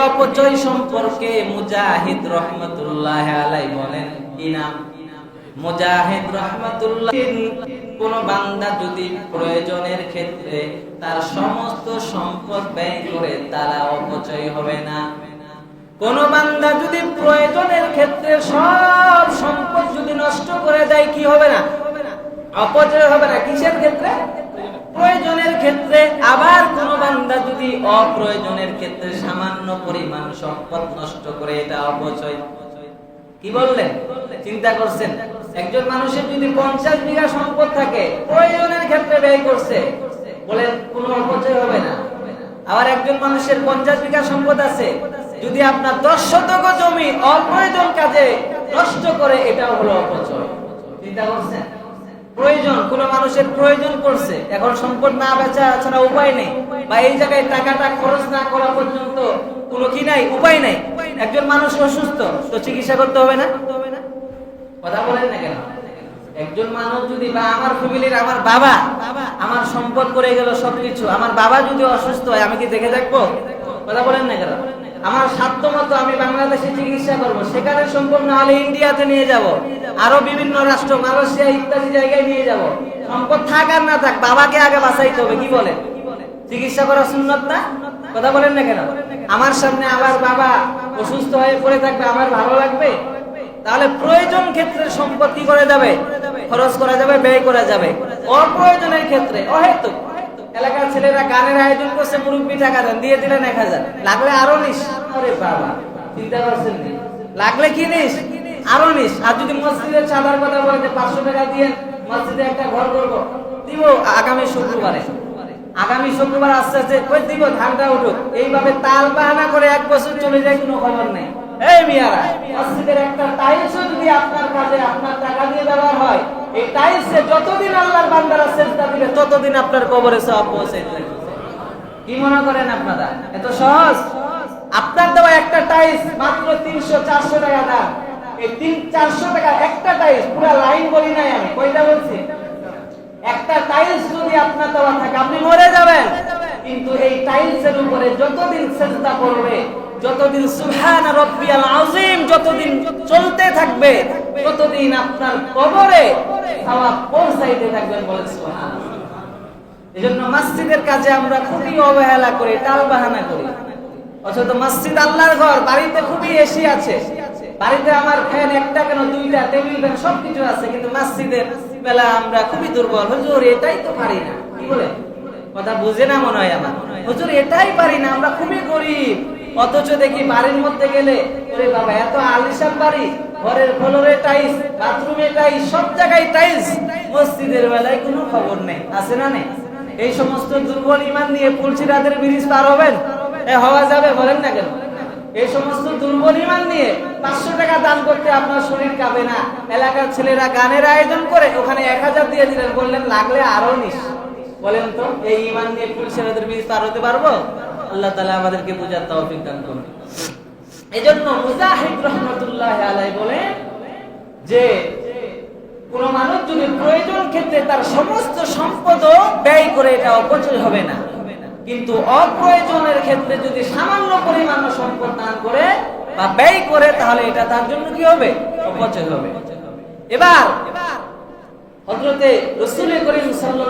অপচয় সম্পর্কে মুজাহিদ রহমাতুল্লাহ আলাইহি বলেন, কি নাম? মুজাহিদ রহমাতুল্লাহ, কোন বান্দা যদি প্রয়োজনের ক্ষেত্রে তার সমস্ত সম্পদ ব্যয় করে তারা অপচয় হবে না। কোন বান্দা যদি প্রয়োজনের ক্ষেত্রে সব সম্পদ যদি নষ্ট করে দেয়, কি হবে না? অপচয় হবে না। কিসের ক্ষেত্রে? প্রয়োজনের ক্ষেত্রে। আবার কোন বান্দা যদি অপ্রয়োজনের ক্ষেত্রে সামান্য পরিমাণ সম্পদ নষ্ট করে, এটা অপচয়। কি বললেন? চিন্তা করছেন? একজন মানুষের যদি 50 বিঘা সম্পদ থাকে, প্রয়োজনের ক্ষেত্রে ব্যয় করছে, বলেন কোনো অপচয় হবে না। আবার একজন মানুষের 50 বিঘা সম্পদ আছে, যদি আপনার 10 শতক জমি অপ্রয়োজন কাজে নষ্ট করে, এটাও হলো অপচয়। চিন্তা করছেন? প্রয়োজন, কোন মানুষের প্রয়োজন করছে, এখন সম্পদ না বেচা ছাড়া উপায় নেই, বা এই জায়গায় টাকাটা খরচ না করা পর্যন্ত কোনো কি নাই, উপায় নাই। একজন মানুষ অসুস্থ, তো চিকিৎসা করতে হবে না? কথা বলেন না কেন? একজন মানুষ যদি, বা আমার ফ্যামিলির আমার বাবা, আমার সম্পদ করে গেল সবকিছু, আমার বাবা যদি অসুস্থ হয়, আমি কি দেখে থাকবো? কথা বলেন না কেন? আমার সাধ্য মতো আমি বাংলাদেশে চিকিৎসা করব, সেখানে সম্পদ না হলে ইন্ডিয়াতে নিয়ে যাব, আরো বিভিন্ন রাষ্ট্র, মালয়েশিয়া ইত্যাদি জায়গায় নিয়ে যাব। সম্পদ থাক আর না থাক, বাবাকে আগে বাঁচাইতে হবে। কি বলেন? চিকিৎসা করা সুন্নত না? কথা বলেন না কেন? আমার সামনে আমার বাবা অসুস্থ হয়ে পড়ে থাকবে, আমার ভালো লাগবে? তাহলে প্রয়োজন ক্ষেত্রে সম্পদ কি করে যাবে? খরচ করা যাবে, ব্যয় করা যাবে। অপ্রয়োজনের ক্ষেত্রে, অহেতুক, এলাকার ছেলেরা গানের আয়োজন করছে, মুরব্বী টাকা দেন, দিয়ে দিলেন 1000, লাগলে আরো নিস। আরে বাবা, চিন্তা করছেন? লাগলে কি নিস? আরো নিস। আর যদি মসজিদের চাঁদার কথা বলে, 500 টাকা দিয়ে মসজিদে একটা ঘর করবো, দিব আগামী শুক্রবারে, আগামী শুক্রবার আস্তে আস্তে কই দিব, ধানটা উঠুক, এইভাবে তাল বাহানা করে 1 বছর চলে যায়, কোনো খবর নেই। এই মিয়ারা, মসজিদের একটা টাইলসও যদি আপনার কাছে আপনার টাকা দিয়ে ব্যবহার হয়, এই টাইলসে যতদিন আল্লাহর বান্দারা সেজদা দিবে, ততদিন আপনার কবরে সওয়াব পৌঁছাইতে থাকবে। কি মনে করেন আপনারা এত সহজ? আপনার দেওয়া একটা টাইলস মাত্র 300-400 টাকা দাম। এই 300-400 টাকা একটা টাইলস, পুরো লাইন বলি নাই আমি, কয়টা বলছি? একটা টাইলস যদি আপনার দেওয়া থাকে, আপনি মরে যাবেন, কিন্তু এই টাইলসের উপরে যতদিন সেজদা করবে, যতদিন সুবহান রাব্বিয়াল আযীম যতদিন চলতে থাকবে, ততদিন আপনার কবরে সওয়াব পৌঁছাইতে থাকবেন। বলেন সুবহানাল্লাহ। এজন্য মসজিদের কাজে আমরা খুবই অবহেলা করি, টালবাহানা করি। অথচ মসজিদ আল্লাহর ঘর। বাড়িতে খুবই এসি আছে, বাড়িতে আমার ফ্যান একটা কেন 2টা, টেবিল ফ্যান সবকিছু আছে, কিন্তু মসজিদের বেলা আমরা খুবই দুর্বল। হুজুর এটাই তো পারি না। কি বলে? কথা বুঝে না মনে হয় আমার। হুজুর এটাই পারি না, আমরা খুবই গরিব। অথচ দেখি বাড়ির মধ্যে গেলে, ওরে বাবা এত আলিশান বাড়ি, ঘরের ফ্লোরে টাইলস, বাথরুমে টাইলস, সব জায়গায় টাইলস, মসজিদের বেলায় কোনো খবর নেই। আছে না নেই? এই সমস্ত দুর্বল ঈমান নিয়ে পুলসিরাতের ব্রিজ পার হবেন? হওয়া যাবে? বলেন না কেন? এই সমস্ত দুর্বল ঈমান নিয়ে 500 টাকা দান করতে আপনার শরীর কাঁপে না। এলাকার ছেলেরা গানের আয়োজন করে, ওখানে 1000 দিয়ে দিলেন, বললেন লাগলে আরো নিস। বলেন তো, এই ঈমান নিয়ে পুলসিরাতের ব্রিজ পার হতে পারবো? আল্লাহ তাআলা আমাদেরকে বুঝার তৌফিক দান করুন। এজন্য মুজাহিদ রাহমাতুল্লাহ আলাইহি বলেন যে কোন মানুষ যদি প্রয়োজন ক্ষেত্রে তার সমস্ত সম্পদ ব্যয় করে, এটা অপচয় হবে না। কিন্তু অপ্রয়োজনের ক্ষেত্রে যদি সামান্য পরিমাণ সম্পদ দান করে বা ব্যয় করে, তাহলে এটা তার জন্য কি হবে? অপচয় হবে। এবার হযরতে রাসূল করিম সাল্লাল্লাহু